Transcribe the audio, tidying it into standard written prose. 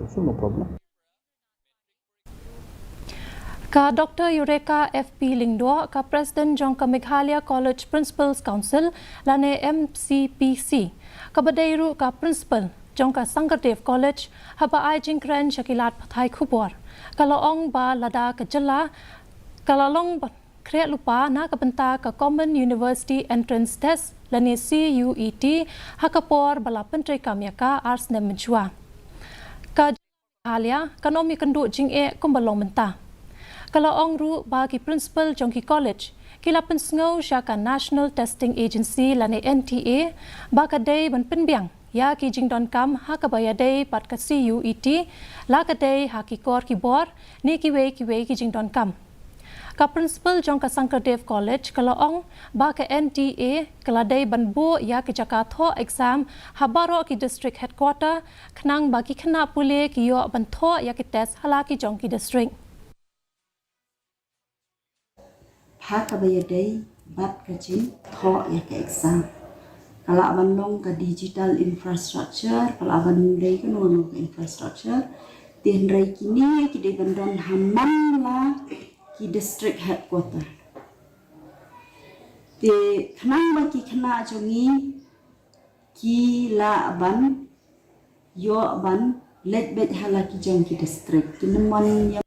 so no problem. Ka Dr. Eureka FP Lyngdoh, ka President Jongka Meghalaya College Principals Council, lane MCPC, ka Badairu ka Principal Jongka Sankardev College, haba ai jingkren Shakilat Pathai Khubor, kalaong ba lada ka jala, kalalong kreat lupa na kabenta ka Common University Entrance Test, lane CUET, hakapor bala Penteri Kamyaka Ars nem menjua. Ka Meghalaya, kanomi kenduk jing kumbalong mentah. Kalau orang ru bagi principal Jongki College, kila pensengau syaka National Testing Agency lane NTA, baka day ban penbiang, ya ki jingdon kam haka baya day pat ka CUET, la ka day haki kor ki bor, ni ki wei ki jingdon kam. Ka principal Jongka Sankardev College, kalau orang baka NTA, kala day ban bu ya ki Jakarta exam, habaro ki district headquarter, kenang bagi kena pulih ki yo ban tho ya ki test halaki Jongki district. Haka bayadai bat kacin tho ya ke exam. Kalau aban long ke digital infrastructure, kalau aban day kan ke infrastructure, tian rai kini kita bandon hamam lah ki district headquarter. Te kenang bagi kena jongi ki la aban yo aban let bet halaki jong ki district. Kineman